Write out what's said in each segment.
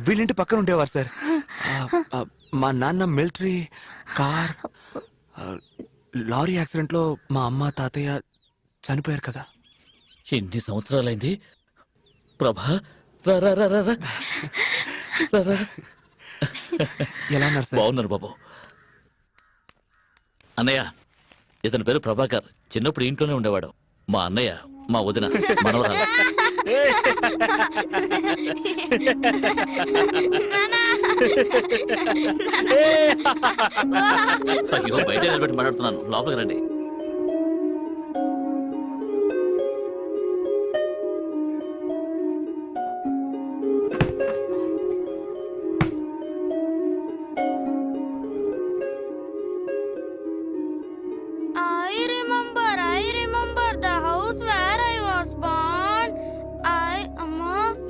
వీళ్ళింటి పక్కన ఉండేవారు సార్. మా నాన్న మిలిటరీ కార్ లారీ యాక్సిడెంట్ లో మా అమ్మ తాతయ్య చనిపోయారు కదా. ఎన్ని సంవత్సరాలైంది ప్రభా? రా రా రా రా రా. రా రా. ఎలా ఉన్నారు సార్? బాగున్నారు బాబు. అన్నయ్య, ఇతని పేరు ప్రభాకర్. చిన్నప్పుడు ఇంట్లోనే ఉండేవాడు. మా అన్నయ్య మా వదిన మనవరాలు. అయ్యో, బయట నిలబెట్టి మాట్లాడుతున్నాను, లోపలికి రండి.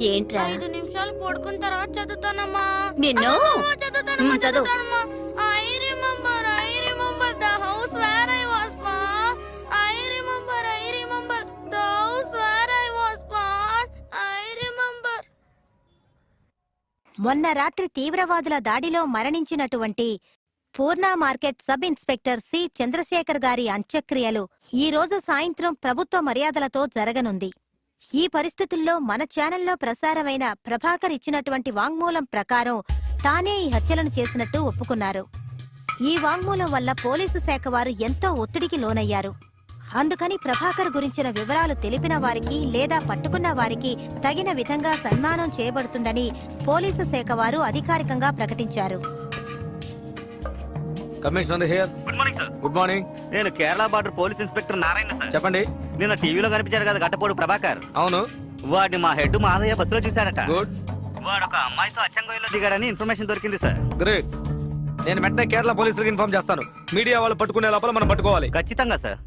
ఏంట్రా? 5 నిమిషాలు పడుకున్న తర్వాత చదువుతానమ్మా. నిన్ను చదువుతానమ్మా. చదువు. I remember the house where I was born. I remember the house where I was born. I remember. మొన్న రాత్రి తీవ్రవాదుల దాడిలో మరణించినటువంటి Purna market sub inspector C Chandrashekar గారి అంత్యక్రియలు ఈ రోజు సాయంత్రం ప్రభుత్వ మర్యాదలతో జరగనుంది. ఈ పరిస్థితుల్లో మన ఛానల్లో ప్రసారమైన ప్రభాకర్ ఇచ్చినటువంటి వాంగ్మూలం ప్రకారం తానే ఈ హత్యలను చేసినట్టు ఒప్పుకున్నారు. ఈ వాంగ్మూలం వల్ల పోలీసు శాఖ వారు ఎంతో ఒత్తిడికి లోనయ్యారు. అందుకని ప్రభాకర్ గురించిన వివరాలు తెలిపిన వారికి లేదా పట్టుకున్న వారికి తగిన విధంగా సన్మానం చేయబడుతుందని పోలీసు శాఖ వారు అధికారికంగా ప్రకటించారు. Commissioner here. Good morning sir. Good morning. నేను Kerala border police inspector Narayana sir. చెప్పండి. నిన్న టీవీలో కనిపించారు కదా గట్టపోడు ప్రభాకర్. అవును. వాడిని మా హెడ్ మాదయ్య బస్సులో చూశాడట. గుడ్. వాడు ఒక అమ్మాయితో అచ్చంగోయిలో దిగాడని ఇన్ఫర్మేషన్ దొరికింది సార్. గ్రేట్. నేను వెంటనే కేరళ పోలీసులకు ఇన్ఫార్మ్ చేస్తాను. మీడియా వాళ్ళు పట్టుకునే లోపల మనం పట్టుకోవాలి. ఖచ్చితంగా sir.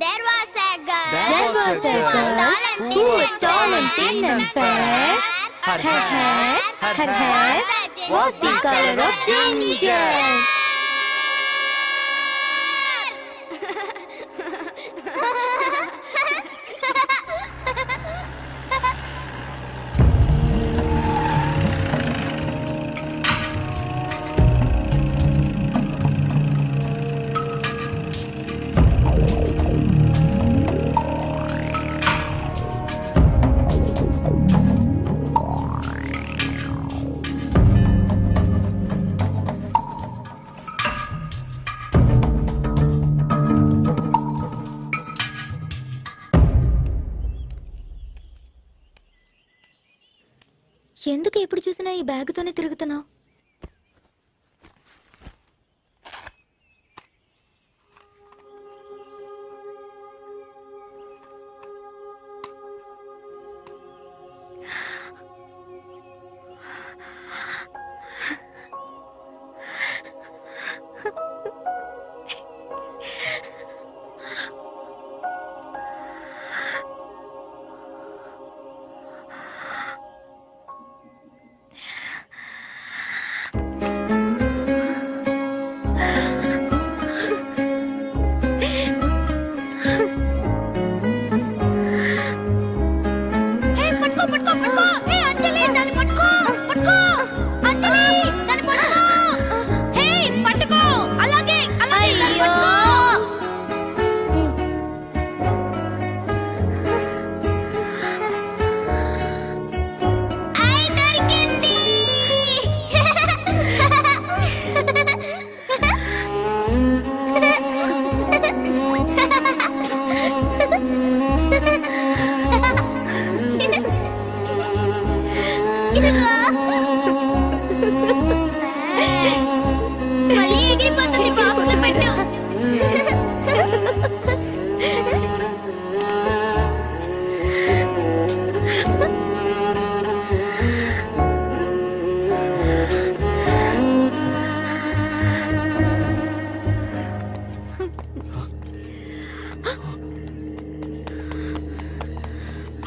There was a girl. There was a girl who was tall and thin and fair. Her hair was the color of ginger. ఎందుకు ఎప్పుడు చూసినా ఈ బ్యాగుతోనే తిరుగుతున్నావు?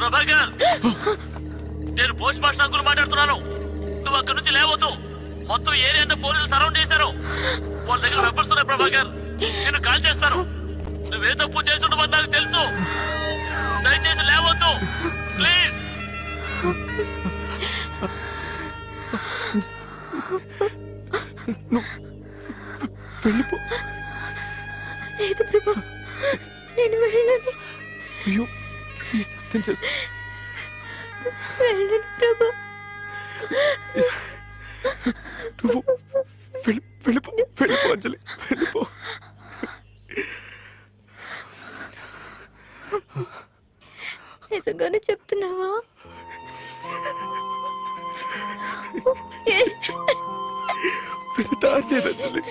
ప్రభాకర్, నేను పోస్ట్ మాస్టర్ అంకుల్ మాట్లాడుతున్నాను. నువ్వు అక్కడి నుంచి లేవద్దు. మొత్తం ఏరియా అంతా పోలీసులు సరౌండ్ చేశారు. వాళ్ళ దగ్గర వెపన్స్ ఉన్నాయి ప్రభాకర్. నేను కాల్ చేస్తాను. నువ్వే తప్పు చేసుండవని నాకు తెలుసు. దయచేసి లేవద్దు ప్లీజ్. వెళ్ళిపో. లేదు ప్రభా, నేను వెళ్ళను. అయ్యో ఈ సత్యం చేసు. వెళ్ళను ప్రభా. నువ్వు వెళ్ళిపో వెళ్ళిపో అంజలి, వెళ్ళిపో. నిజంగానే చెప్తున్నావా? దారి అంజలి.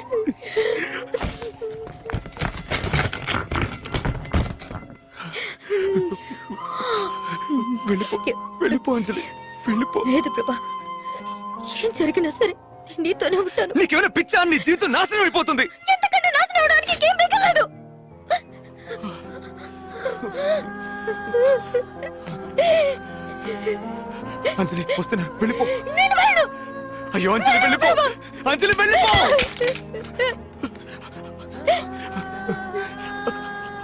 వెళ్ళిపో వెళ్ళిపో అంజలి, వెళ్ళిపో. లేదు ప్రభా, ఏం జరిగినా సరే నేను నీతోనే ఉంటాను. నీకేమైనా పిచ్చా? నీ జీవితం నాశనం అయిపోతుంది. ఎంతకంటే నాశనం అవడానికి ఇంకేం మిగలలేదు. అంజలి వస్తున్నా, వెళ్ళిపో. నేను వెళ్ళను. అయ్యో అంజలి వెళ్ళిపో, అంజలి వెళ్ళిపో.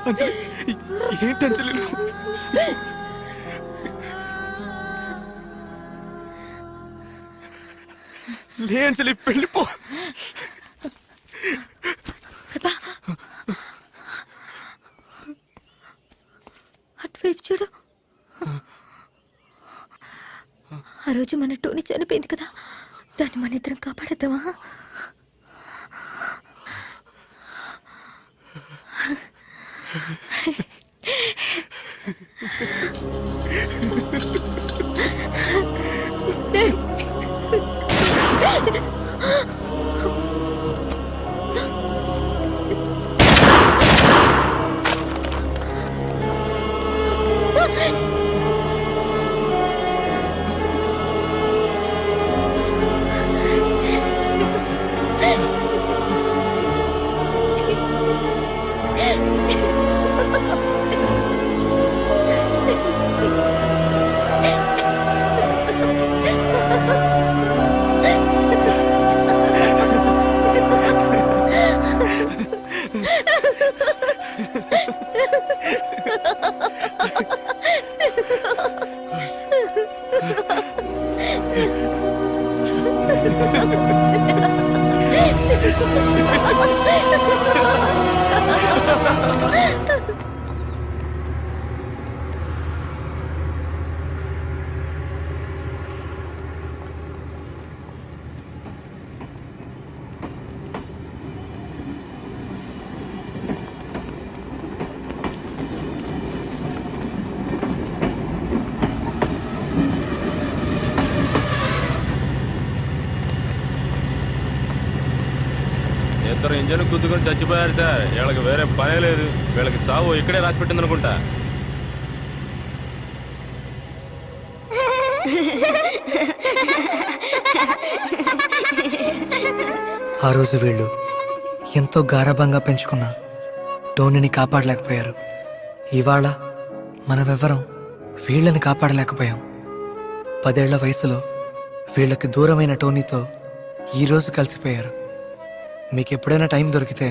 అంజలి ఏంటి అంజలి నువ్వు? లే అంజలి వెళ్ళిపో. ప్రభా, అటువైపు చూడు. ఆ రోజు మన టోనీ చనిపోయింది కదా, దాన్ని మన ఇద్దరం కాపాడేద్దామా? ఇద్దరు ఇంజన్ గుద్దుకొని చచ్చిపోయారు సార్. వీళ్ళకి వేరే పనే లేదు. వీళ్ళకి చావు ఇక్కడే రాసి పెట్టింది అనుకుంటా. ఆ రోజు వీళ్ళు ఎంతో గారాబంగా పెంచుకున్న టోనీని కాపాడలేకపోయారు. ఇవాళ మనమెవ్వరం వీళ్ళని కాపాడలేకపోయాం. 10 ఏళ్ల వయసులో వీళ్ళకి దూరమైన టోనీతో ఈరోజు కలిసిపోయారు. మీకు ఎప్పుడైనా టైం దొరికితే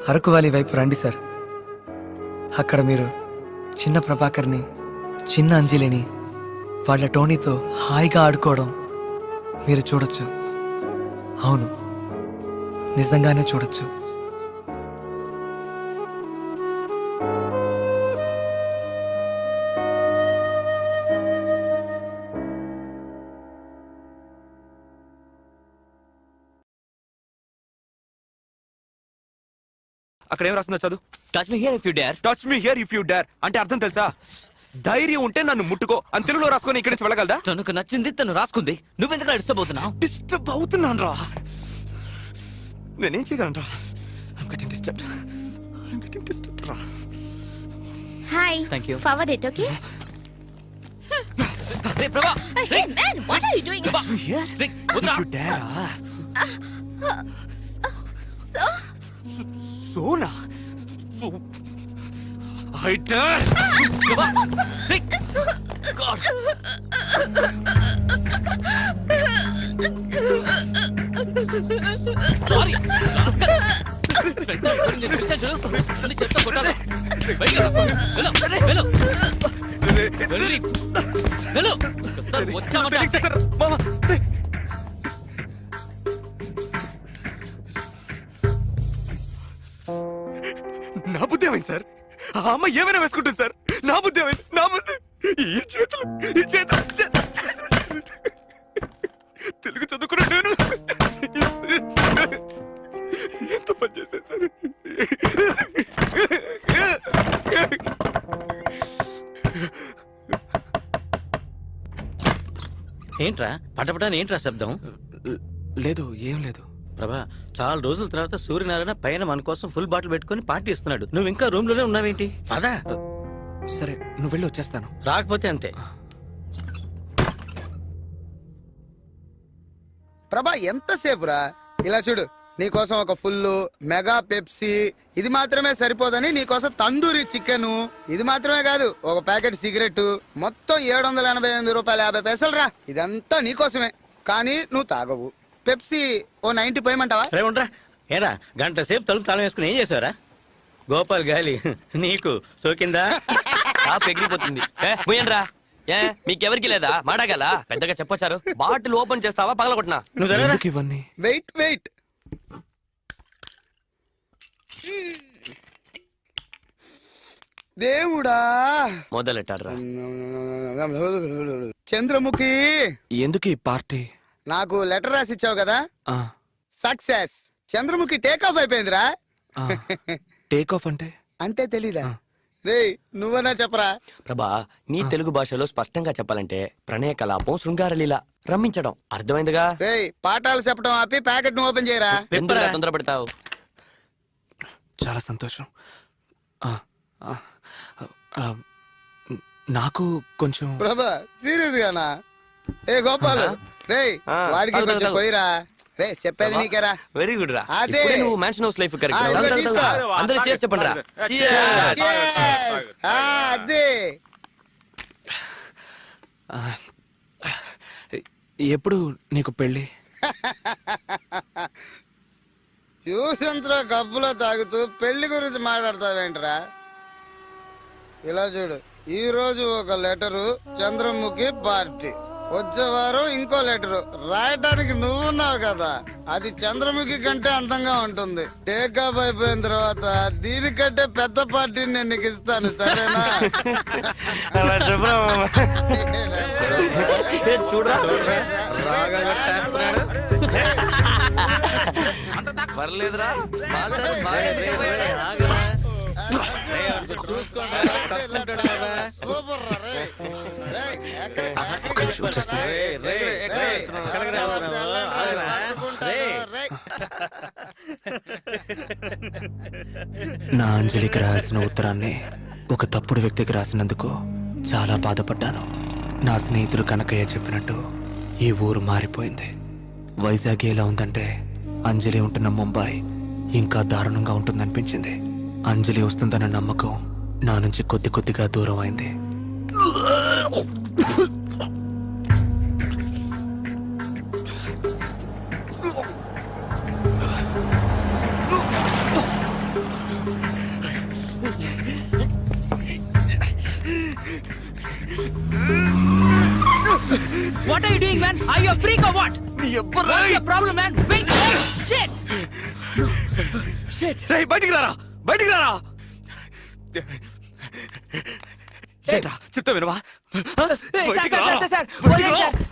అరకు వ్యాలీ వైపు రండి సార్. అక్కడ మీరు చిన్న ప్రభాకర్ని, చిన్న అంజలిని వాళ్ళ టోనీతో హాయిగా ఆడుకోవడం మీరు చూడొచ్చు. అవును, నిజంగానే చూడొచ్చు. అక్కడ ఏం రాస్తుందో చదువు. Touch me here if you dare. Touch me here if you dare అంటే అర్థం తెలుసా? ధైర్యం ఉంటే నన్ను ముట్టుకో అని తెలుగులో రాసుకొని ఇక్కడి నుంచి వెళ్ళగలదా? తనకు నచ్చింది తను రాసుకుంది. నువ్వెందుకు డిస్టర్బ్ అవుతున్నావు? డిస్టర్బ్ అవుతున్నాను రా. నేనేం చేయగలను రా? I'm getting disturbed. రా. Hi. Thank you. Forward it, okay? రే ప్రభా, Hey man, what are you doing? Touch me here ray if వదరా. you dare. So, Sona. So I dare. ప్రభా, రే గాడ్. సారీ. చెప్తా కొట్టాలి. బయటికి రా. వెళ్ళు, వెళ్ళు. వెళ్ళి. వెళ్ళు. ఒకసారి వచ్చామంటే సార్ మామ నా బుద్ధి ఏమైంది సార్? ఆ అమ్మ ఏమైనా వేసుకుంటుంది సార్. నా బుద్ధి ఏమైంది? నా బుద్ధి ఈ చేతులు తెలుగు చదువుకున్నా నేను ఎంత పని చేశాను సార్. ఏంట్రా పటపటాని ఏంట్రా శబ్దం? లేదు ఏం లేదు. ప్రభా, చాలా రోజుల తర్వాత సూర్యనారాయణ పైన మన కోసం ఫుల్ బాటిల్ పెట్టుకుని పార్టీ ఇస్తున్నాడు. నువ్వు ఇంకా రూమ్ లోనే ఉన్నావేంటి? అదా సరే నువ్వు వెళ్ళి వచ్చేస్తాను. రాకపోతే అంతే. ప్రభా ఎంతసేపురా? ఇలా చూడు, నీకోసం ఒక ఫుల్ మెగా పెప్సీ, ఇది మాత్రమే సరిపోదని నీకోసం తందూరి చికెన్, ఇది మాత్రమే కాదు ఒక ప్యాకెట్ సిగరెట్, మొత్తం 788 రూపాయలు 50 పైసలు రా. ఇదంతా నీకోసమే, కానీ నువ్వు తాగవు. పెప్సీ ఓ 90 పోయమంటావా? రే ఉండరా. ఏరా గంట సేపు తలుపు తాళం వేసుకుని ఏం చేసావురా? గోపాల్ గాలి నీకు సోకిందా? ఎగిరిపోతుంది. పోయండ్రా. ఏ మీకెవరికి లేదా మాడగల పెద్దగా చెప్పొచ్చారు. బాటిల్ ఓపెన్ చేస్తావా పగలగొట్టినా? నువ్వు జరగరా. ఎందుకు ఇవన్నీ? వెయిట్ వెయిట్, దేవుడా మొదలెట్టాడ్రా. చంద్రముఖి, ఎందుకు ఈ పార్టీ? నాకు లెటర్ రాసి ఇచ్చావు కదా, ఆ, సక్సెస్. చంద్రముఖి టేక్ ఆఫ్ అయిపోయిందిరా. ఆ. టేక్ ఆఫ్ అంటే? అంటే తెలీదా? రే నువ్వన్నా చెప్పరా. ప్రభా, నీ తెలుగు భాషలో స్పష్టంగా చెప్పాలంటే ప్రణయ కలాపం శృంగారలీల రమ్మించడం అర్థమైందిగా. రే పాఠాలు చెప్పడం ఆపి ప్యాకెట్ ను ఓపెన్ చేయరా. ఎందుకు తొందర పెడతావు? చాలా సంతోషం. ఆ, ఆ, ఆ, నాకు కొంచెం ప్రభా సీరియస్ గానా? ఏ గోపాల్, రే ఆ, వాడికి తాగు, కొంచెం తాగు. పోయిరా. రే చెప్పేది నీకేరా. వెరీ గుడ్ రా. అదే. ఇప్పుడే నువ్వు మ్యాన్షన్ హౌస్ లైఫ్ ఆ, ఇదిగో తీసుకో. అందరూ చేసి చెప్పండి రా. Cheers. ఆ, అదే. ఎప్పుడు నీకు పెళ్ళి? యూసంత్రా కప్పులో తాగుతూ పెళ్లి గురించి మాట్లాడతావేంట్రా? ఇలా చూడు, ఈ రోజు ఒక లెటరు చంద్రముఖి పార్టీ, వచ్చే వారం ఇంకో లెటరు రాయటానికి నువ్వున్నావు కదా, అది చంద్రముఖి కంటే అందంగా ఉంటుంది. టేక్ ఆఫ్ అయిపోయిన తర్వాత దీనికంటే పెద్ద పార్టీని నేను నీకు ఇస్తాను, సరేనా? పర్లేదురా. సూపర్ రా, రే. రే, ఎక్కడ- ఒక్క నిమిషం వచ్చేస్తా. నా అంజలికి రాయాల్సిన ఉత్తరాన్ని ఒక తప్పుడు వ్యక్తికి రాసినందుకు చాలా బాధపడ్డాను. నా స్నేహితుడు కనకయ్య చెప్పినట్టు ఈ ఊరు మారిపోయింది. వైజాగ్ ఎలా ఉందంటే అంజలి ఉంటున్న ముంబై ఇంకా దారుణంగా ఉంటుందనిపించింది. అంజలి వస్తుందన్న నమ్మకం నా నుంచి కొద్ది కొద్దిగా దూరం అయింది. What are you doing, man? Are you a freak or what? What's your problem, man? Wait! Shit! Shit! రేయ్, బయటికి రారా, బయటికి రారా. ఏంట్రా, చెప్తా వినవా?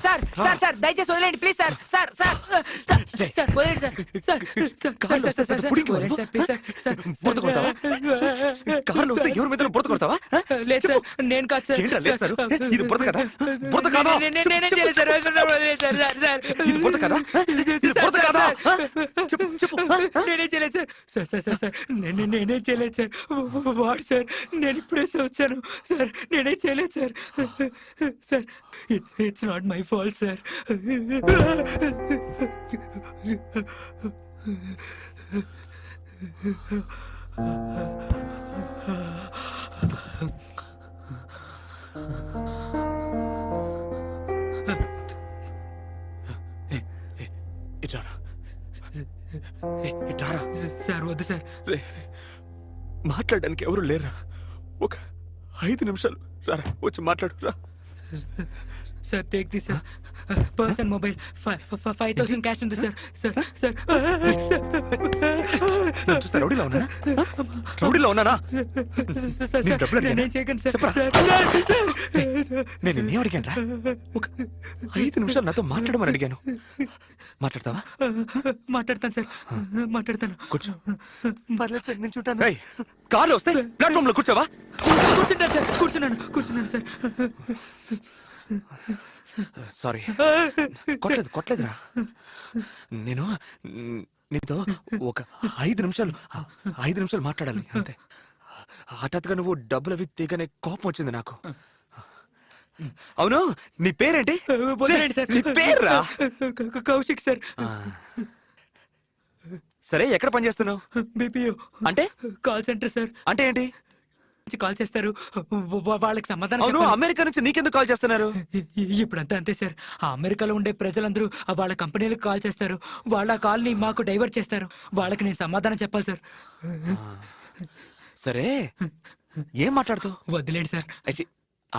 సార్ దయచేసి వదిలేండి please sir. Sir sir sir వదిలేండి సార్. కార్లో వస్తే పెద్ద పుడింగి వాళ్ళు. బురద కొడతావా? కార్లో వస్తే ఎవరి మీద బురద కొడతావా? లేదు సార్, నేను కాదు సార్. ఏంట్రా లేదు సార్? ఇది బురద కదా? బురద కాదా? నేనే చేయలేదు సార్. ఇది బురద కదా? ఇది బురద కాదా? చెప్పు చెప్పు. నేనే చేయలేదు సార్. సార్ నేనే చేయలేదు సార్. వాడు సార్, నేను ఇప్పుడే వచ్చాను సార్. నేనే చేయలేదు sir. Sir it's not my fault sir. ఇట్రారా, ఇట్రారా. సార్ వద్దు సార్. రే, మాట్లాడడానికి ఎవరు లేరా? ఒక 5 నిమిషాలు రారా, వచ్చి మాట్లాడు రా. Sir take this sir. Person mobile 5,000 cash ఉంది సార్. సార్ సార్ నన్ను చూస్తే రౌడీలో ఉన్నానా? రౌడీలో ఉన్నానా? నేను డబ్బులు అడిగానా? నేనేం చేయకండి సార్. చెప్పరా? నేను నిన్నేం అడిగాను రా? ఒక 5 నిమిషాలు నాతో మాట్లాడమని అడిగాను. మాట్లాడతావా? మాట్లాడతాను సార్, మాట్లాడతాను. కూర్చో. పర్లేదు సార్, నేను చూడాను. ఏయ్, కార్లో వస్తే ప్లాట్ఫామ్ లో కూర్చోవా? కూర్చుంటాను సార్, కూర్చున్నాను సార్. సారీ, కొట్టలేదురా. నేను నీతో ఒక 5 నిమిషాలు మాట్లాడాలి అంతే. హఠాత్తుగా నువ్వు డబ్బులు అవి తీగనే కోపం వచ్చింది నాకు. అవును, నీ పేరేంటి? వదిలేండి సార్. నీ పేర్రా? కౌశిక్ సార్. సరే, ఎక్కడ పని చేస్తున్నావు? బీపీఓ అంటే కాల్ సెంటర్ సార్. అంటే ఏంటి? కాల్ చేస్తారు, వాళ్ళకి సమాధానం అవును, చెప్పాలి. అమెరికా నుంచి నీకెందుకు కాల్ చేస్తున్నారు? ఇప్పుడంతా అంతే సార్. ఆ అమెరికాలో ఉండే ప్రజలందరూ వాళ్ళ కంపెనీలకు కాల్ చేస్తారు. వాళ్ళ కాల్ని మాకు డైవర్ట్ చేస్తారు. వాళ్ళకి నేను సమాధానం చెప్పాలి సార్. సరే, ఏం మాట్లాడతావు? వదిలేండి సార్.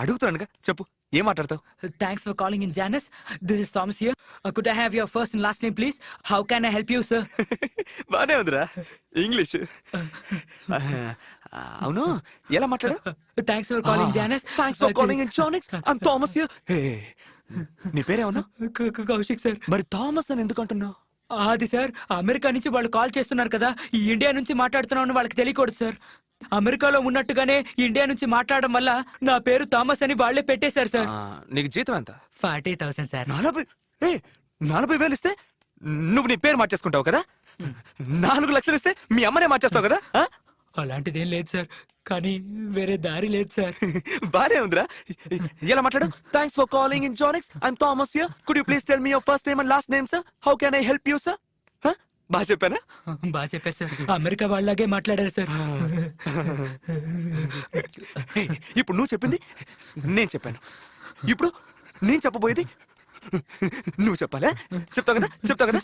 అడుగుతున్నానుగా, చెప్పు, ఏం మాట్లాడతావు? Thanks for calling in Janus. This is Thomas here. Could I have your first and last name please? How can I help you sir? బానే ఉందిరా ఇంగ్లీష్. అవును, ఎలా మాట్లాడు? Thanks for calling Janus. Thanks for calling in Janus. I'm Thomas here. నీ పేరేమన్నా? Kaushik sir. మరి Thomas అని ఎందుకు అంటున్నావు? అది సార్, అమెరికా నుంచి వాళ్ళు కాల్ చేస్తున్నారు కదా, ఈ ఇండియా నుంచి మాట్లాడుతున్నామని వాళ్ళకి తెలియకూడదు సార్. అమెరికాలో ఉన్నట్టుగానే ఇండియా నుంచి మాట్లాడడం వల్ల నా పేరు థామస్ అని వాళ్లే పెట్టేశారు సార్. నీకు జీతం ఎంత? 40,000 సార్. 40,000 ఇస్తే నువ్వు నీ పేరు మార్చేసుకుంటావు కదా? 4 లక్షలు ఇస్తే మీ అమ్మనే మార్చేస్తావు కదా? అలాంటిదేం లేదు సార్, కానీ వేరే దారి లేదు సార్. బానే ఉందిరా. ఎలా మాట్లాడు? Thanks for calling in Janex. I'm Thomas here. Could you please tell me your first name and last name sir? How can I help you sir? బాగా చెప్పానా? బాగా చెప్పారు సార్. అమెరికా వాళ్ళలాగే మాట్లాడారు సార్. ఇప్పుడు నువ్వు చెప్పింది నేను చెప్పాను. ఇప్పుడు నేను చెప్పబోయేది నువ్వు చెప్పాలా? చెప్తావు కదా?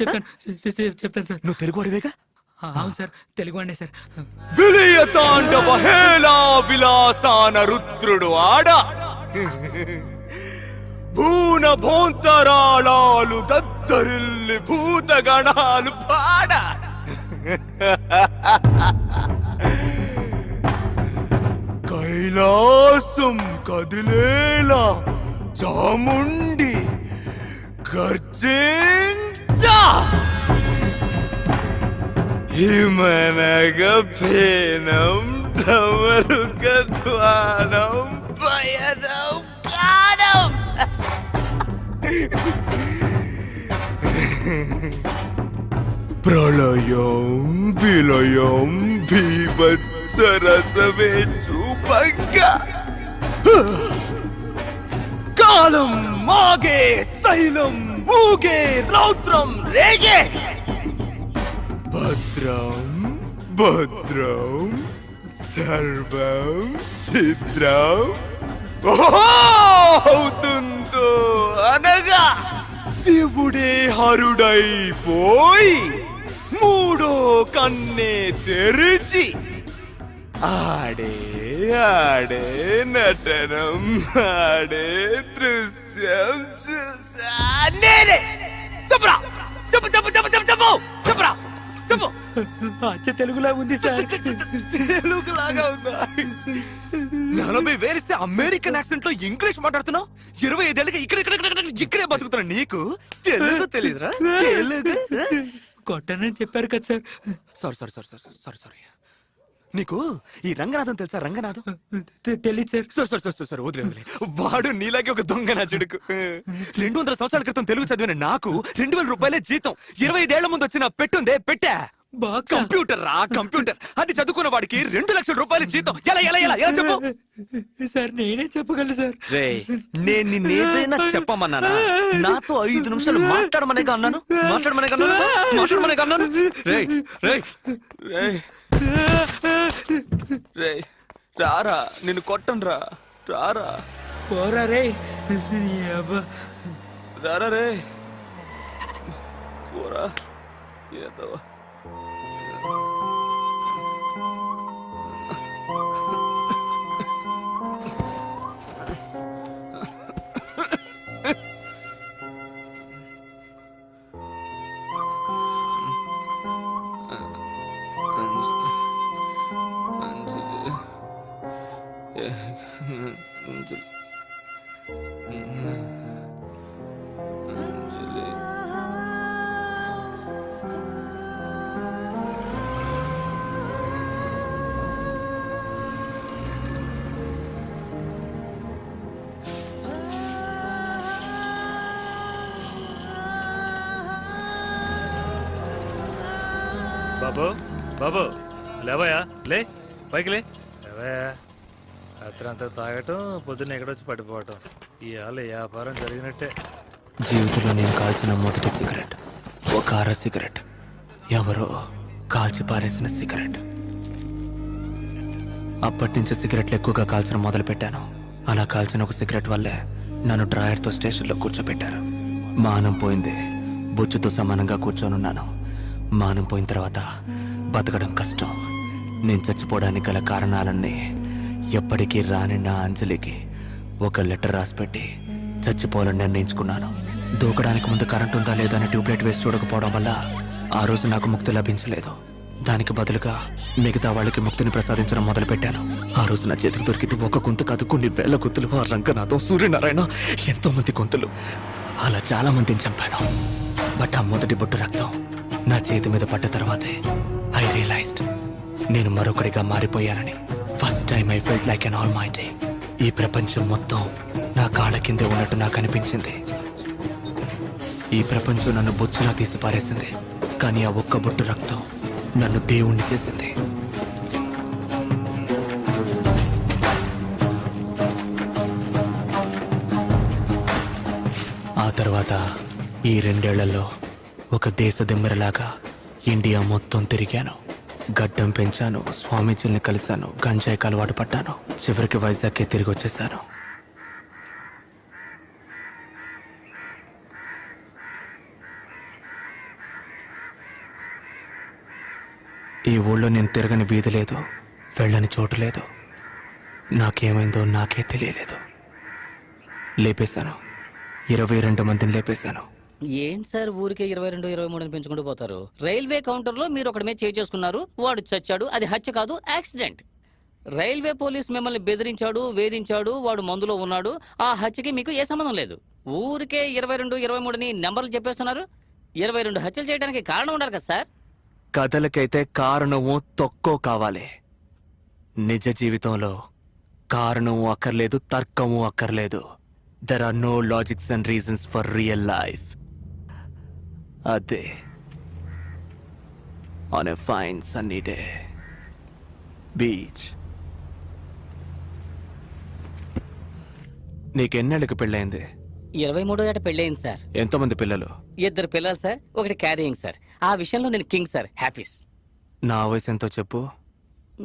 చెప్తాను సార్. నువ్వు తెలుగు వాడివేగా? అవును సార్, తెలుగు అండి సార్. విలయ తాండవ హేళా విలాసాన రుద్రుడు ఆడ భూన భోంతరాళాలు దద్దరిల్లి భూతగణాలు పాడ కైలాసం కదిలేలా చాముండి గర్జించా హిమనగ ఫేనం ఢమరుక ధ్వానం పయనం గానం. ప్రళయం విలయం భీభత్సరసమే చూపంగా కాలం మాగే శైలం ఊగే రౌద్రం రేగే భద్రం భద్రం సర్వం చిత్రం అవుతుందో అనగా శివుడే హరుడైపోయి మూడో కన్నే తెరిచి ఆడే ఆడే నటనం ఆడే దృశ్యం చూసా నేనే. చెప్పరా, చెప్పు చెప్పు చెప్పు చెప్పు చెప్పు చెప్పరా, చెప్పు. అచ్చ తెలుగులా ఉంది సార్. తెలుగులాగా ఉందా? 40,000 ఇస్తే అమెరికన్ యాక్సెంట్ లో ఇంగ్లీష్ మాట్లాడుతున్నావు. 25 ఏళ్ళకి ఇక్కడే బతుకుతున్నా. నీకు తెలుగు తెలీదురా? తెలుగు కొట్టనని చెప్పారు కదా సార్. సారీ. నీకు ఈ రంగనాథం తెలుసా? రంగనాథం తెలీదు సార్. సరే వదిలే. వాడు నీలాగే ఒక దొంగ నా చెడుకు. 200 సంవత్సరాల క్రితం తెలుగు చదివిన నాకు 2,000 రూపాయలే జీతం. 25 ఏళ్ల ముందు వచ్చిన పెట్టుందే పెట్టా. కంప్యూటర్ రా, కంప్యూటర్. అది చదువుకున్న వాడికి 2 లక్షల రూపాయలు జీతం. ఎలా ఎలా ఎలా ఎలా చెప్పు సార్. నేనే చెప్పగలను సార్. నేను నిన్నేదైనా చెప్పమన్నానా? నాతో 5 నిమిషాలు మాట్లాడమనే అన్నాను. రారా, నిన్ను కొట్టను రా. రారా పోరా రే. రారా రే. పోరా ఏదో బాబు బాబు లేవయా లే పైకి లే లేవయా. రాత్రి అంతా తాగటం పొద్దున్న ఎక్కడొచ్చి పడిపోవటం ఇవాళ వ్యాపారం జరిగినట్టే. జీవితంలో నేను కాల్చిన మొదటి సిగరెట్ ఒక అర సిగరెట్, ఎవరో కాల్చి పారేసిన సిగరెట్. అప్పటి నుంచి సిగరెట్లు ఎక్కువగా కాల్చడం మొదలుపెట్టాను. అలా కాల్చిన ఒక సిగరెట్ వల్లే నన్ను డ్రాయర్తో స్టేషన్లో కూర్చోబెట్టారు. మానం పోయింది, బొచ్చుతో సమానంగా కూర్చొనున్నాను. మానం పోయిన తర్వాత బతకడం కష్టం. నేను చచ్చిపోవడానికి గల కారణాలన్నీ ఎప్పటికీ రాని నా అంజలికి ఒక లెటర్ రాసిపెట్టి చచ్చిపోవాలని నిర్ణయించుకున్నాను. దూకడానికి ముందు కరెంట్ ఉందా లేదా అని ట్యూబ్లైట్ వేసి చూడకపోవడం వల్ల ఆ రోజు నాకు ముక్తి లభించలేదు. దానికి బదులుగా మిగతా వాళ్ళకి ముక్తిని ప్రసాదించడం మొదలుపెట్టాను. ఆ రోజు నా చేతికి దొరికింది ఒక గొంతు కాదు, కొన్ని వేల గొంతులు. ఆ రంగనాథం, సూర్యనారాయణ, ఎంతో మంది గొంతులు. అలా చాలా మందిని చంపాను. బట్ ఆ మొదటి బొట్టు రక్తం నా చేతి మీద పడ్డ తర్వాతే ఐ రియలైజ్డ్ నేను మరొకడిగా మారిపోయానని. First time I felt like an almighty. ఈ ప్రపంచం మొత్తం నా కాళ్ళ కిందే ఉన్నట్టు నాకు అనిపించింది. ఈ ప్రపంచం నన్ను బొచ్చులా తీసి పారేసింది. కానీ ఆ ఒక్క బొట్టు రక్తం నన్ను దేవుణ్ణి చేసింది. ఆ తర్వాత ఈ 2 ఏళ్లలో ఒక దేశ దిమ్మెరలాగా ఇండియా మొత్తం తిరిగాను. గడ్డం పెంచాను, స్వామీజీల్ని కలిశాను, గంజాయికి అలవాటు పడ్డాను. చివరికి వైజాగ్కే తిరిగి వచ్చేసాను. ఈ ఊళ్ళో నేను తిరగని వీధి లేదు, వెళ్ళని చోటు లేదు. నాకేమైందో నాకే తెలియలేదు. లేపేశాను, 22 మందిని లేపేశాను. ఏంటి సార్ ఊరికే 22, 23 పెంచుకుంటూ పోతారు? రైల్వే కౌంటర్ లో మీరు ఒకటి మీద చేసుకున్నారు, వాడు చచ్చాడు. అది హత్య కాదు, యాక్సిడెంట్. రైల్వే పోలీస్ మిమ్మల్ని బెదిరించాడు, వేధించాడు, వాడు మందులో ఉన్నాడు. ఆ హత్యకి మీకు ఏ సంబంధం లేదు. ఊరికే 22, 23 నెంబర్లు చెప్పేస్తున్నారు. 22 హత్యలు చేయడానికి కారణం ఉండాలి కదా సార్? కథలకైతే కారణము తొక్కో కావాలి. నిజ జీవితంలో కారణము అక్కర్లేదు, తర్కము అక్కర్లేదు. There are no logics and reasons for real life. అదే on a fine sunny day beach. నీకెన్నేళ్ళకి పెళ్ళైంది? 23వ ఏట పెళ్ళయింది సార్. ఎంతమంది పిల్లలు? 2 పిల్లలు సార్, ఒకటి క్యారియింగ్ సార్. ఆ విషయంలో నేను కింగ్ సార్, హ్యాపీస్. నా వయసు ఎంతో చెప్పు.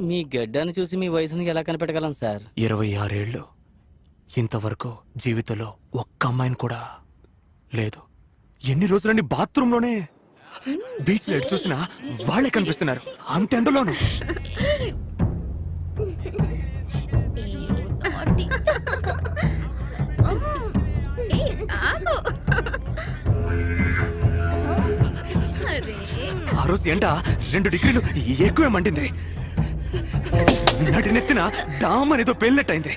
మీ గడ్డాన్ని చూసి మీ వయసుని ఎలా కనిపెట్టగలం సార్? 26 ఏళ్ళు. ఇంతవరకు జీవితంలో ఒక్క అమ్మాయిని కూడా లేదు. ఎన్ని రోజులని బాత్రూంలోనే, బీచ్ లో ఎటు చూసినా వాళ్ళే కనిపిస్తున్నారు, అంత ఎండలోను. ఆ రోజు ఎండ 2 డిగ్రీలు ఎక్కువే మండింది. నటి నెత్తిన డామ్ అనేదో పేలినట్టయింది.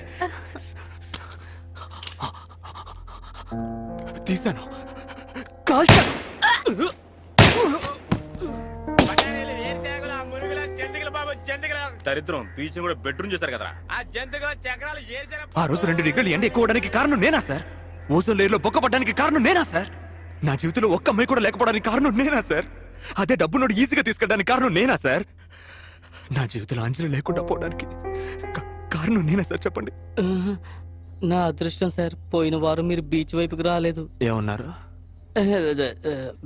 తీశాను, కాల్చాను. దరిద్రం బీచ్ కూడా బెడ్రూమ్ చేశారు కదరా. ఆ రోజు 2 డిగ్రీలు ఎండ ఎక్కువ అవడానికి కారణం నేనా సార్? ఓజోన్ లేయర్లో బొక్కపడ్డానికి కారణం నేనా సార్? నా జీవితంలో ఒక్క అమ్మాయి కూడా లేకపోవడానికి కారణం నేనా సార్? అదే డబ్బునోడు ఈజీగా తీసుకెళ్ళడానికి కారణం నేనా సార్? నా జీవితంలో అంజలి లేకుండా పోవడానికి కారణం నేనా సార్? చెప్పండి. నా అదృష్టం సార్, పోయిన వారం మీరు బీచ్ వైపుకి రాలేదు. ఏమన్నారు?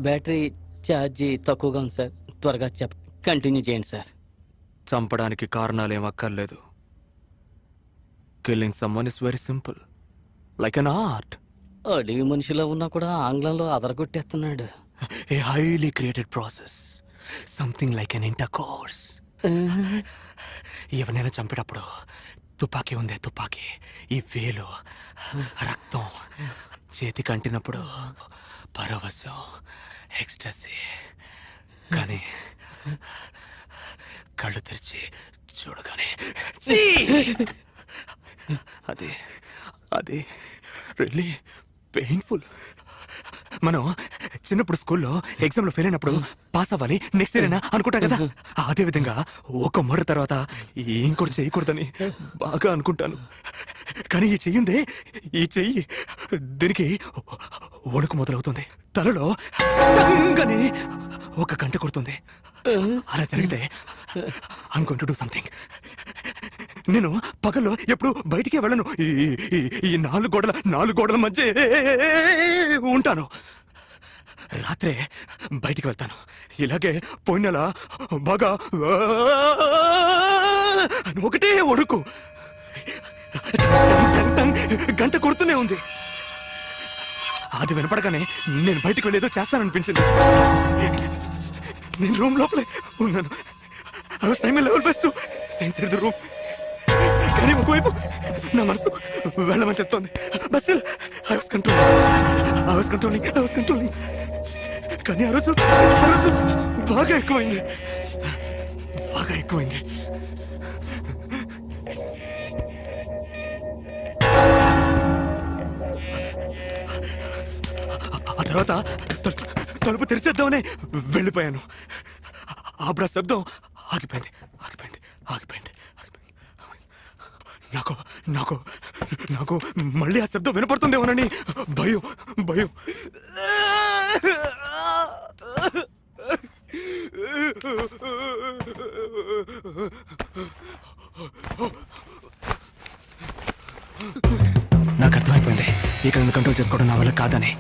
బ్యాటరీ ఛార్జీ తక్కువగా ఉంది సార్. త్వరగా కంటిన్యూ చేయండి సార్. చంపడానికి కారణాలు ఏం అక్కర్లేదు. Killing someone is very simple, like an art. అడవి మనిషిలో ఉన్నా కూడా ఆంగ్లంలో అదరగొట్టేస్తున్నాడు. A highly created process, something like an intercourse. ఎవరైనా చంపేటప్పుడు తుపాకీ ఉందే తుపాకీ, ఈ వేలు రక్తం చేతికి అంటినప్పుడు పరవశం, ఎక్స్టసీ. కానీ కళ్ళు తెరిచి చూడగానే అది అది రియల్లీ పెయిన్ఫుల్. మనం చిన్నప్పుడు స్కూల్లో ఎగ్జామ్లో ఫెయిల్ అయినప్పుడు పాస్ అవ్వాలి నెక్స్ట్ ఇయర్ అయినా అనుకుంటాం కదా, అదే విధంగా ఒక మర్ర తర్వాత ఇంకోటి చేయకూడదని బాగా అనుకుంటాను. కానీ ఈ చెయ్యిందే, ఈ చెయ్యి దీనికి వణుకు మొదలవుతుంది. తలలో టంగని ఒక గంట కొడుతుంది. అలా జరిగితే I'm going to do something. నేను పగల్లో ఎప్పుడు బయటికే వెళ్ళను. ఈ నాలుగు గోడల మధ్య ఉంటాను. రాత్రే బయటికి వెళ్తాను. ఇలాగే పోయిన నెల బాగా ఒకటే ఒడుకు గంట కొడుతూనే ఉంది. అది వినపడగానే నేను బయటికి వెళ్ళేదో చేస్తాననిపించింది. నేను రూమ్ లోపలే ఉన్నాను. I was trying my level best to stay inside the room. కానీ ఒకవైపు నా మనసు వెళ్ళమని చెప్తోంది. But still, I was controlling. కానీ ఆ రోజు బాగా ఎక్కువైంది. ఆ తర్వాత తలుపు తెరిచేద్దామని వెళ్ళిపోయాను. అప్పుడు ఆ శబ్దం ఆగిపోయింది. నాకు మళ్ళీ ఆ శబ్దం వినపడుతుందేమోనని భయం. నాకు అర్థమైపోయింది ఇక్కడ కంట్రోల్ చేసుకోవడం నా వల్ల కాదని.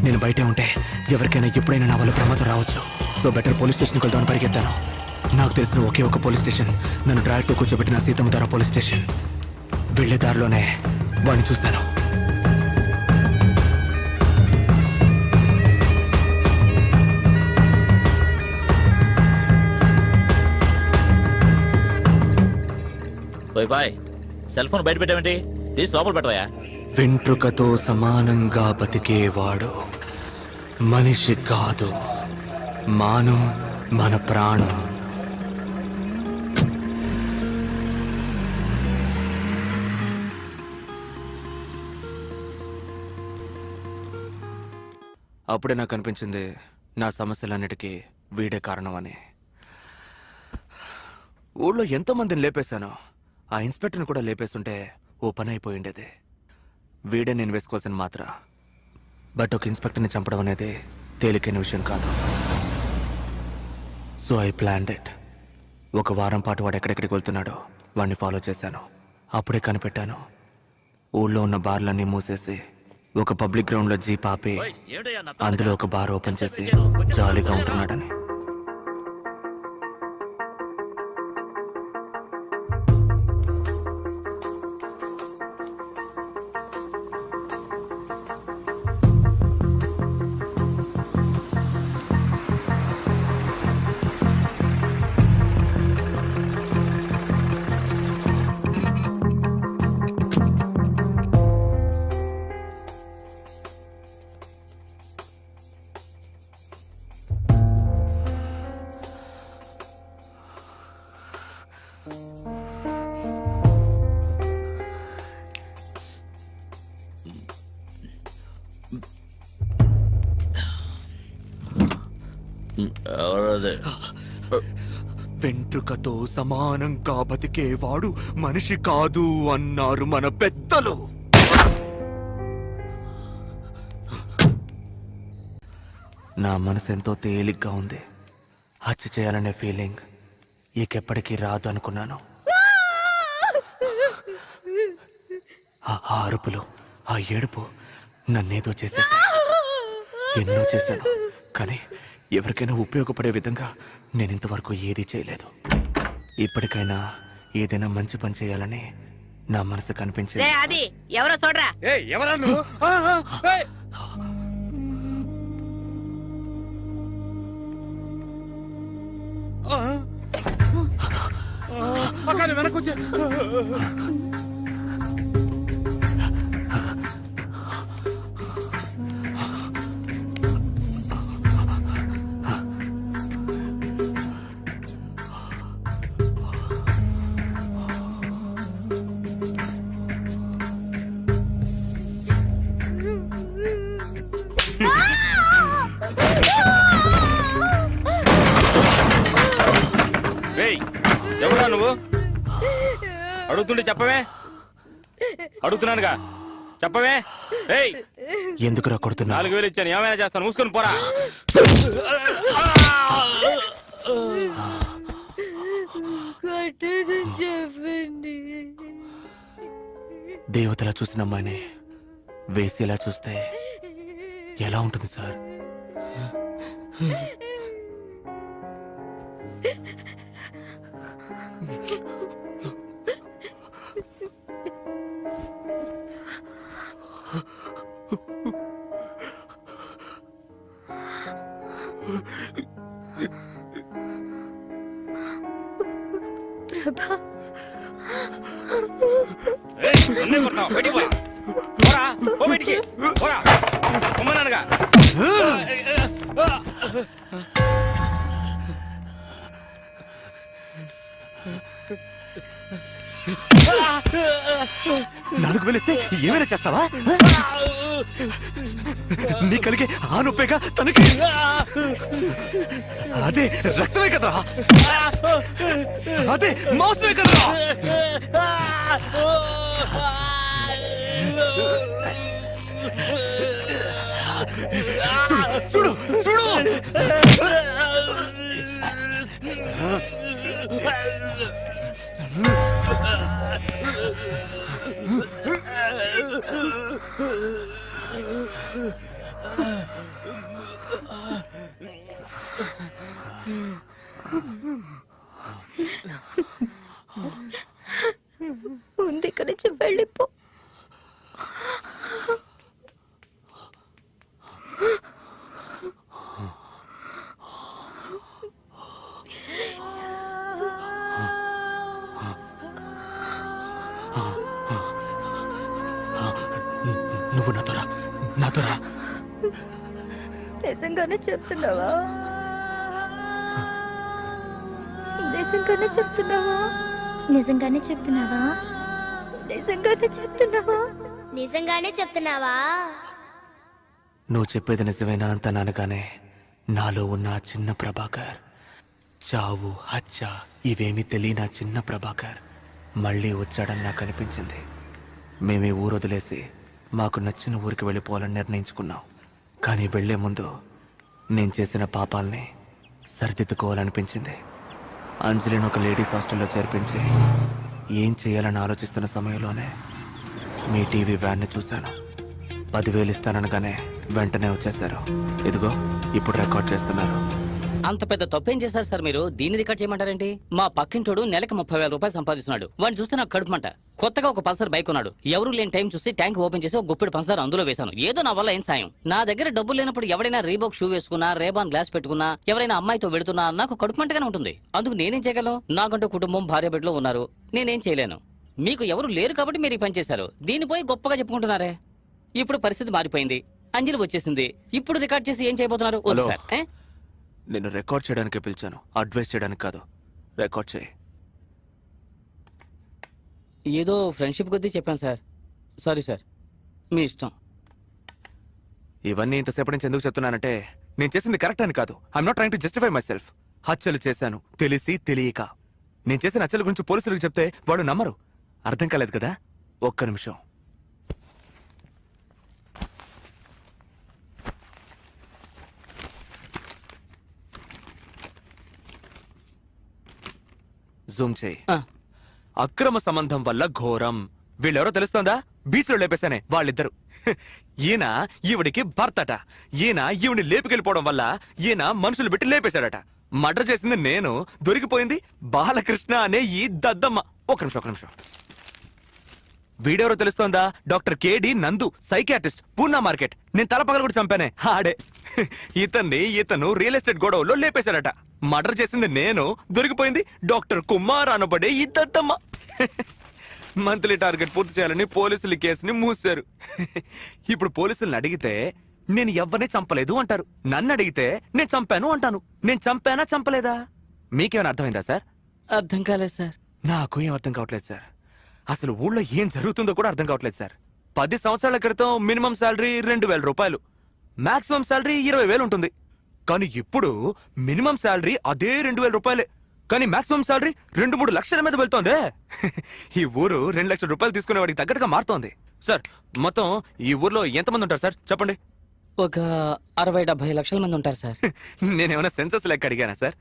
నేను బయటే ఉంటే ఎవరికైనా ఎప్పుడైనా నా వల్ల ప్రమాదం రావచ్చు. సో బెటర్ పోలీస్ స్టేషన్కి వెళ్దామని పరిగెత్తాను. నాకు తెలిసిన ఒకే ఒక పోలీస్ స్టేషన్ నన్ను డ్రైవర్తో కూర్చోబెట్టిన సీతమ్మధార పోలీస్ స్టేషన్. వెళ్లే దారిలోనే వాడిని చూశాను. బాయ్ సెల్ ఫోన్ బయట పెట్టావేంటి? తీసి లోపల పెట్టవా? వెంట్రుకతో సమానంగా బతికేవాడు మనిషి కాదు, మానం మన ప్రాణం. అప్పుడే నాకు అనిపించింది నా సమస్యలన్నిటికీ వీడే కారణం అని. ఊళ్ళో ఎంతో మందిని లేపేశాను. ఆ ఇన్స్పెక్టర్ని కూడా లేపేస్తుంటే ఓ పని అయిపోయి ఉండేది. వీడే నేను వేసుకోవాల్సిన మాత్ర. బట్ ఒక ఇన్స్పెక్టర్ని చంపడం అనేది తేలికైన విషయం కాదు. So I planned it. ఒక వారం పాటు వాడు ఎక్కడెక్కడికి వెళ్తున్నాడో వాడిని ఫాలో చేశాను. అప్పుడే కనిపెట్టాను, ఊళ్ళో ఉన్న బార్లన్నీ మూసేసి ఒక పబ్లిక్ గ్రౌండ్లో జీప్ ఆపి అందులో ఒక బార్ ఓపెన్ చేసి జాలీగా ఉంటున్నాడని. వెంట్రుకతో సమానంగా బతికేవాడు మనిషి కాదు అన్నారు మన పెద్దలు. నా మనసు ఎంతో తేలిగ్గా ఉంది. హత్య చేయాలనే ఫీలింగ్ ఇకెప్పటికీ రాదు అనుకున్నాను. ఆ అరుపులు, ఆ ఏడుపు నన్నేదో చేసేసాను. ఎన్నో చేశాను, కానీ ఎవరికైనా ఉపయోగపడే విధంగా నేను ఇంతవరకు ఏదీ చేయలేదు. ఇప్పటికైనా ఏదైనా మంచి పని చేయాలని నా మనసు కనిపించింది. అది ఎవరో చూడరా. ఎవరా నువ్వు? అడుగుతుంటే చెప్పవే. అడుగుతున్నానుగా, చెప్పవే. ఏయ్, ఎందుకురా కొడుతున్నా? 4,000 ఇచ్చాను, ఏమైనా చేస్తాను, మూసుకొని పోరా. కొట్టదని చెప్పండి. దేవతలా చూసిన అమ్మాయిని వేసేలా చూస్తే ఎలా ఉంటుంది సార్? ప్రభా, ఏయ్, నన్నే కొడతావా? బయటికి పో. పోరా, పో బయటికి. పోరా, పొమ్మన్నానుగా. నాలుగు వేలిస్తే ఏమైనా చేస్తావా? నీ కలిగే ఆ నొప్పేగా తనకి. అదే రక్తమే కదరా, అదే మాంసమే కదరా. చూడు చూడు చూడు. ముందు ఇక్కడి నుంచి వెళ్ళిపో. నువ్వు నాతో రా. నిజంగానే చెప్తున్నావా? నిజంగానే చెప్తున్నావా? నిజంగానే చెప్తున్నావా? నిజంగానే చెప్తున్నావా? నిజంగానే చెప్తున్నావా? నువ్వు చెప్పేది నిజమేనా అంత అనగానే నాలో ఉన్న ఆ చిన్న ప్రభాకర్, చావు హత్య ఇవేమీ తెలియని ఆ చిన్న ప్రభాకర్ మళ్ళీ వచ్చాడని నాకు అనిపించింది. మేమే ఊరు వదిలేసి మాకు నచ్చిన ఊరికి వెళ్ళిపోవాలని నిర్ణయించుకున్నాం. కానీ వెళ్లే ముందు నేను చేసిన పాపాల్ని సరిదిద్దుకోవాలనిపించింది. అంజలిని ఒక లేడీస్ హాస్టల్లో చేర్పించి ఏం చేయాలని ఆలోచిస్తున్న సమయంలోనే మీ టీవీ వ్యాన్ని చూశాను. 10,000 ఇస్తాననగానే వెంటనే వచ్చేశారు. ఇదిగో ఇప్పుడు రికార్డ్ చేస్తున్నారు. అంత పెద్ద తప్పేం చేశారు సార్ మీరు? దీన్ని రికార్డ్ చేయమంటారేంటి? మా పక్కింటోడు నెలకు 30,000 రూపాయలు సంపాదిస్తున్నాడు. వాడిని చూస్తే నాకు కడుపుమంట. కొత్తగా ఒక పల్సర్ బైక్ ఉన్నాడు. ఎవరు లేని టైం చూసి ట్యాంక్ ఓపెన్ చేసి ఒక గుప్పెడు పంచదార అందులో వేశాను. ఏదో నా వల్ల ఏం సాయం. నా దగ్గర డబ్బులు లేనప్పుడు ఎవరైనా రీబాక్ షూ వేసుకున్నా, రేబాన్ గ్లాస్ పెట్టుకున్నా, ఎవరైనా అమ్మాయితో వెళుతున్నా నాకు కడుపుమంటగానే ఉంటుంది. అందుకు నేనేం చేయగలను? నాకంటూ కుటుంబం, భార్య బిడ్డలు ఉన్నారు. నేనేం చేయలేను. మీకు ఎవరు లేరు కాబట్టి మీరు ఈ పని చేశారు. దీనిపోయి గొప్పగా చెప్పుకుంటున్నారే. ఇప్పుడు పరిస్థితి మారిపోయింది. అంజలి వచ్చేసింది. ఇప్పుడు రికార్డ్ చేసి ఏం చేయబోతున్నారు? వద్దు హలో. సార్. నేను రికార్డ్ చేయడానికి పిలిచాను, అడ్వైస్ చేయడానికి కాదు. రికార్డ్ చేయి. ఏదో ఫ్రెండ్షిప్ కొద్దీ చెప్పాను సార్. సారీ సార్, మీ ఇష్టం. ఇవన్నీ ఇంతసేపటి నుంచి ఎందుకు చెప్తున్నానంటే నేను చేసింది కరెక్ట్ అని కాదు. I'm not trying to justify my self. హత్యలు చేశాను తెలిసి తెలియక. నేను చేసిన హత్యల గురించి పోలీసులకు చెప్తే వాళ్ళు నమ్మరు. అర్థం కాలేదు కదా? ఒక్క నిమిషం. జూమ్ చేయి. అక్రమ సంబంధం వల్ల ఘోరం. వీళ్ళెవరో తెలుస్తోందా? బీచ్ లో లేపేశానే వాళ్ళిద్దరు. ఈయన ఈవిడికి భర్తట. ఈయన ఈవిని లేపుకెళ్ళిపోవడం వల్ల ఈయన మనుషులు పెట్టి లేపేశాడట. మర్డర్ చేసింది నేను, దొరికిపోయింది బాలకృష్ణ అనే ఈ దద్దమ్మ. ఒక నిమిషం. వీడెవరో తెలుస్తోందా? డాక్టర్ కేడి నందు, సైకియాట్రిస్ట్, పూర్ణ మార్కెట్. నేను తలపగలు కూడా చంపానే ఆడే. ఇతను రియల్ ఎస్టేట్ గొడవలో లేపేశాడట. మర్డర్ చేసింది నేను, దొరికిపోయింది డాక్టర్ కుమార్ అనబడే ఈ దద్దమ్మ. మంత్లీ టార్గెట్ పూర్తి చేయాలని పోలీసులు కేసుని మూసారు. ఇప్పుడు పోలీసుల్ని అడిగితే నేను ఎవరిని చంపలేదు అంటారు. నన్ను అడిగితే నేను చంపాను అంటాను. నేను చంపానా చంపలేదా? మీకేమైనా అర్థమైందా సార్? అర్థం కాలేదు సార్. నాకు ఏం అర్థం కావట్లేదు సార్. అసలు ఊళ్ళో ఏం జరుగుతుందో కూడా అర్థం కావట్లేదు సార్. 10 సంవత్సరాల క్రితం మినిమం శాలరీ 2,000 రూపాయలు, మాక్సిమం శాలరీ 20,000 ఉంటుంది. కానీ ఇప్పుడు మినిమం శాలరీ అదే 2,000 రూపాయలే. కానీ మాక్సిమం సాలరీ 2-3 లక్షల మీద వెళ్తోంది. ఈ ఊరు 2 లక్షల రూపాయలు తీసుకునే వాడికి తగ్గట్టుగా మారుతోంది. సార్ మొత్తం ఈ ఊర్లో ఎంతమంది ఉంటారు సార్ చెప్పండి? ఒక 60-70 లక్షల మంది ఉంటారు సార్. నేనేమైనా సెన్సస్ లెక్క అడిగానా సార్?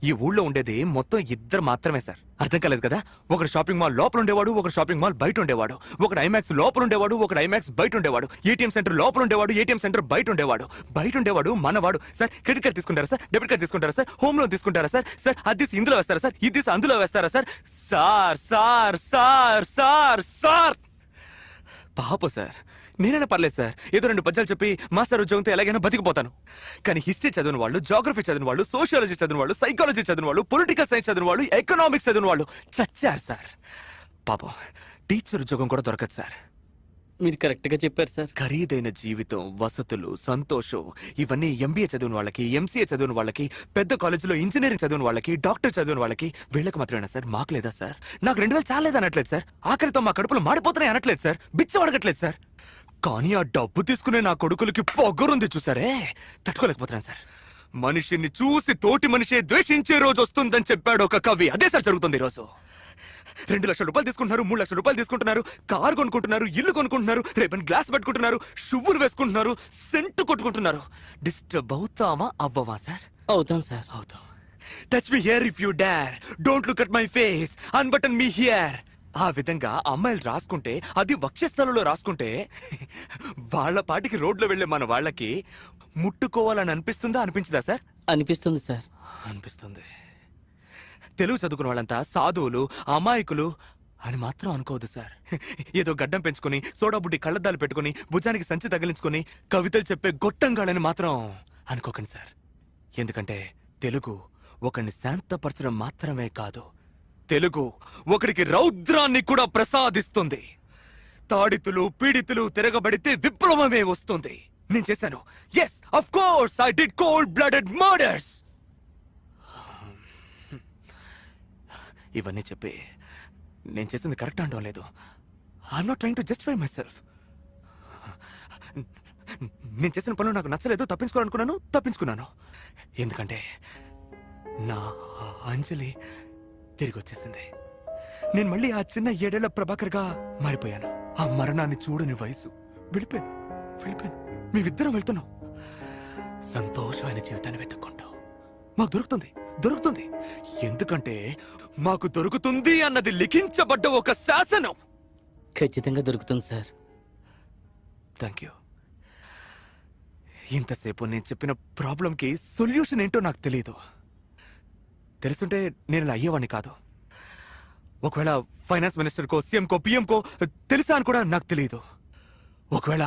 ఈ ఊళ్ళో ఉండేది మొత్తం 2 మాత్రమే సార్. అర్థం కాలేదు కదా? ఒకడు షాపింగ్ మాల్ లోపల ఉండేవాడు, ఒకడు షాపింగ్ మాల్ బయట ఉండేవాడు. ఒకడు ఐమాక్స్ లోపల ఉండేవాడు, ఒకడు ఐమాక్స్ బయట ఉండేవాడు. ఏటీఎం సెంటర్ లోపల ఉండేవాడు, ఏటీఎం సెంటర్ బయట ఉండేవాడు. బయట ఉండేవాడు మనవాడు. సార్ క్రెడిట్ కార్డ్ తీసుకుంటారా సార్? డెబిట్ కార్డ్ తీసుకుంటారా సార్? హోమ్ లోన్ తీసుకుంటారా సార్? సార్ అది ఇందులో వేస్తారా సార్? ఇది అందులో వేస్తారా sir? Sir sir sir sir sir పాప సార్, నేనైనా పర్లేదు సార్, ఏదో 2 పద్యాలు చెప్పి మాస్టర్ ఉద్యోగంతో ఎలాగైనా బతికిపోతాను. కానీ హిస్టరీ చదివిన వాళ్ళు, జాగ్రఫీ చదివిన వాళ్ళు, సోషియాలజీ చదివిన వాళ్ళు, సైకాలజీ చదివిన వాళ్ళు, పొలిటికల్ సైన్స్ చదివిన వాళ్ళు, ఎకనామిక్స్ చదివిన వాళ్ళు చచ్చారు సార్. పాపం టీచర్ ఉద్యోగం కూడా దొరకదు సార్. మీరు కరెక్ట్ గా చెప్పారు సార్. ఖరీదైన జీవితం, వసతులు, సంతోషం ఇవన్నీ ఎంబీఏ చదివిన వాళ్ళకి, ఎంసీఏ చదివిన వాళ్ళకి, పెద్ద కాలేజీలో ఇంజనీరింగ్ చదివిన వాళ్ళకి, డాక్టర్ చదివిన వాళ్ళకి, వీళ్ళకి మాత్రమేనా సార్? మాకు లేదా సార్? నాకు 2000 చాలేదు అనట్లేదు సార్. ఆఖరితో మా కడుపులు మాడిపోతున్నాయి అనట్లేదు సార్. బిచ్చం అడగట్లేదు సార్. కానీ ఆ డబ్బు తీసుకునే నా కొడుకులకి పొగరుంది చూసారే, తట్టుకోలేకపోతున్నాను సార్. మనిషిని చూసి తోటి మనిషే ద్వేషించే రోజు వస్తుందని చెప్పాడు ఒక కవి. అదే సార్ జరుగుతుంది ఈరోజు. 2 లక్షల రూపాయలు తీసుకుంటున్నారు, 3 లక్షల రూపాయలు తీసుకుంటున్నారు, కారు కొనుక్కుంటున్నారు, ఇల్లు కొనుక్కుంటున్నారు, రేపని గ్లాస్ పెట్టుకుంటున్నారు, షువ్వులు వేసుకుంటున్నారు, సెంటు కొట్టుకుంటున్నారు. డిస్టర్బ్ అవుతామా అవ్వవా సార్? అవుతాం సార్. అవుతాం. Touch me here if you dare, don't look at my face, unbutton me here. ఆ విధంగా అమ్మాయిలు రాసుకుంటే, అది వక్షస్థలంలో రాసుకుంటే, వాళ్ళ పాటికి రోడ్లో వెళ్లే మన వాళ్ళకి ముట్టుకోవాలని అనిపిస్తుందా అనిపించదా సార్? అనిపిస్తుంది సార్. అనిపిస్తుంది. తెలుగు చదువుకున్న వాళ్ళంతా సాధువులు, అమాయకులు అని మాత్రం అనుకోవద్దు సార్. ఏదో గడ్డం పెంచుకొని, సోడా బుడ్డి కళ్ళద్దాలు పెట్టుకుని, భుజానికి సంచి తగిలించుకొని కవితలు చెప్పే గొట్టంగాళ్ళని మాత్రం అనుకోకండి సార్. ఎందుకంటే తెలుగు ఒకరిని శాంతపరచడం మాత్రమే కాదు, తెలుగు ఒకడికి రౌద్రాన్ని కూడా ప్రసాదిస్తుంది. తాడితులు, పీడితులు తిరగబడితే విప్లవమే వస్తుంది. నేను చేశాను. Yes, of course I did cold blooded murders. ఇవన్నీ చెప్పి నేను చేసింది కరెక్ట్ అనడం లేదు. I'm not trying to justify myself. నేను చేసిన పనులు నాకు నచ్చలేదు, తప్పించుకున్నాను. ఎందుకంటే నా అంజలి తిరిగి వచ్చేసింది. నేను మళ్ళీ ఆ చిన్న 7 ఏళ్ల ప్రభాకర్గా మారిపోయాను. ఆ మరణాన్ని చూడని వయసు. వెళ్ళిపోయాను. మేమిద్దరం వెళ్తున్నాం సంతోషమైన జీవితాన్ని వెతుక్కుంటూ. మాకు దొరుకుతుంది. ఎందుకంటే మాకు దొరుకుతుంది అన్నది లిఖించబడ్డ ఒక శాసనం. ఖచ్చితంగా దొరుకుతుంది సార్. Thank you. ఇంతసేపు నేను చెప్పిన ప్రాబ్లంకి సొల్యూషన్ ఏంటో నాకు తెలియదు. తెలుసుంటే నేను ఇలా అయ్యేవాడిని కాదు. ఒకవేళ ఫైనాన్స్ మినిస్టర్కో, సీఎంకో, పిఎంకో తెలుసా అని కూడా నాకు తెలియదు. ఒకవేళ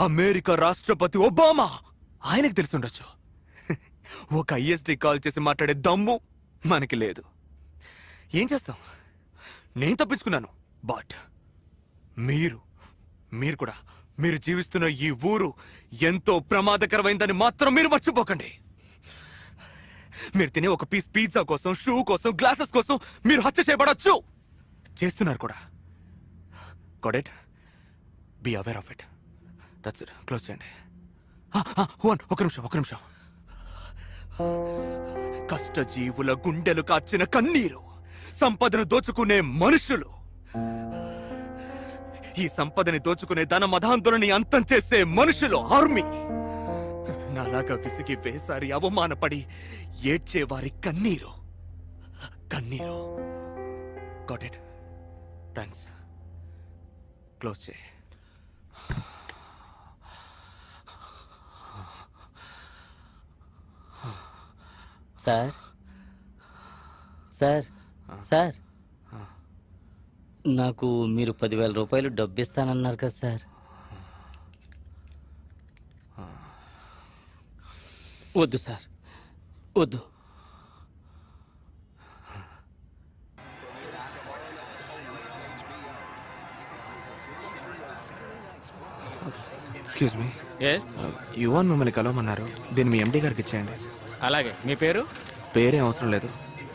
అమెరికా రాష్ట్రపతి ఒబామా ఆయనకు తెలుసుండొచ్చు. ఒక ఐఎస్డి కాల్ చేసి మాట్లాడే దమ్ము మనకి లేదు. ఏం చేస్తాం? నేను తప్పించుకున్నాను. బట్ మీరు కూడా మీరు జీవిస్తున్న ఈ ఊరు ఎంతో ప్రమాదకరమైందని మాత్రం మీరు మర్చిపోకండి. మీరు తినే ఒక పీస్ పిజ్జా కోసం, షూ కోసం, గ్లాసెస్ కోసం మీరు హత్య చేయబడచ్చు. చేస్తున్నారు కూడా. Got it? Be aware of it. That's it. Close చేయండి. ఒక నిమిషం. కష్టజీవుల గుండెలు కార్చిన కన్నీరు, సంపదను దోచుకునే మనుషులు, ఈ సంపదని దోచుకునే ధన మధాంతులని అంతం చేసే మనుషులు, ఆర్మీ. నాలాగా విసిగి వేసారి అవమానపడి ఏడ్చేవారి కన్నీరు. Got it? థ్యాంక్స్. క్లోజ్ చేయి. సార్ నాకు మీరు 10,000 రూపాయలు డబ్బు ఇస్తానన్నారు కదా సార్. వద్దు సార్, వద్దు. ఎక్స్క్యూజ్ మీ, ఎస్, యువన్ మిమ్మల్ని కలవమన్నారు. దీన్ని మీ ఎండి గారికి ఇచ్చేయండి. అలాగే. మీ పేరు? పేరేం అవసరం లేదు,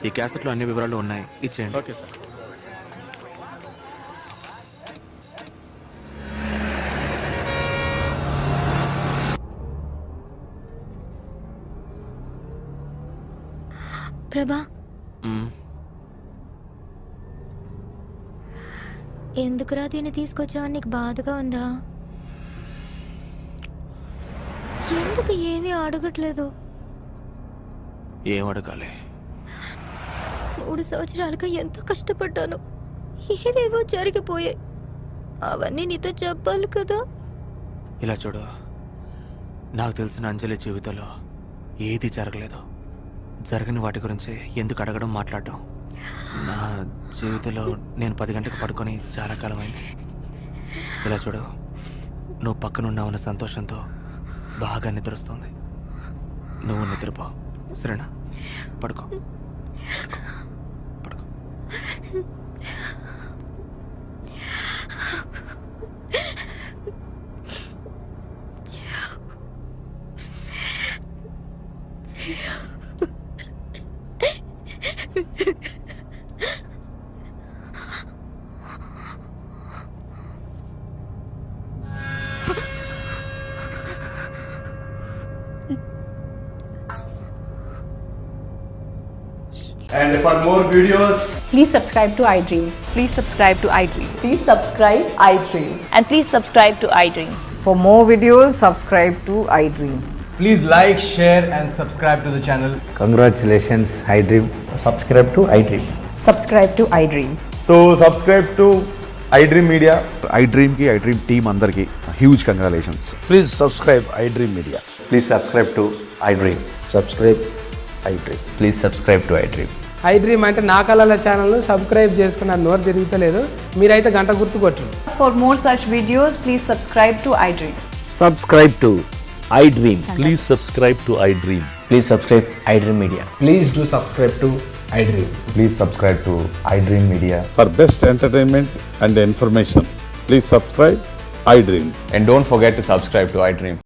ఈ క్యాసెట్లో అన్ని వివరాలు ఉన్నాయి, ఇచ్చేయండి. Okay sir. ప్రభా, మ్, ఎందుకురా దీన్ని తీసుకొచ్చావని నీకు బాధగా ఉందా? ఎందుకు ఏమీ అడగట్లేదు? ఏం అడగాలి? 3 సంవత్సరాలుగా ఎంతో కష్టపడ్డాను, ఏవేవో జరిగిపోయాయి. అవన్నీ నీతో చెప్పాలి కదా. ఇలా చూడు, నాకు తెలిసిన అంజలి జీవితంలో ఏది జరగలేదు. జరగని వాటి గురించి ఎందుకు అడగడం, మాట్లాడడం? నా జీవితంలో నేను 10 గంటలకు పడుకొని చాలా కాలం అయింది. ఇలా చూడు, నువ్వు పక్కనున్నావన్న సంతోషంతో బాగా నిద్రొస్తుంది. నువ్వు నిద్రపో, సరేనా? పడుకో, పడుకో. And for more videos, Please subscribe to iDream. Please subscribe to iDream. Please subscribe iDream. And please subscribe to iDream. For more videos, subscribe to iDream. please like, share and subscribe to the channel. Congratulations iDream. Subscribe to iDream. Subscribe to iDream. So subscribe to iDream Media. iDream కి iDream team అందరికి huge congratulations. Please subscribe iDream Media. Please subscribe to iDream. Subscribe iDream. Please subscribe to iDream. iDream అంటే నా కళల ఛానల్ను subscribe చేసుకున్న నోరు తిరుగుతలేదు. మీరైతే గంట గుర్తు కొట్టండి. For more such videos, please subscribe to iDream. Subscribe to iDream. Please subscribe to iDream. Please subscribe iDream Media. Please do subscribe to iDream. Please subscribe to iDream Media. For best entertainment and information, please subscribe iDream. And don't forget to subscribe to iDream.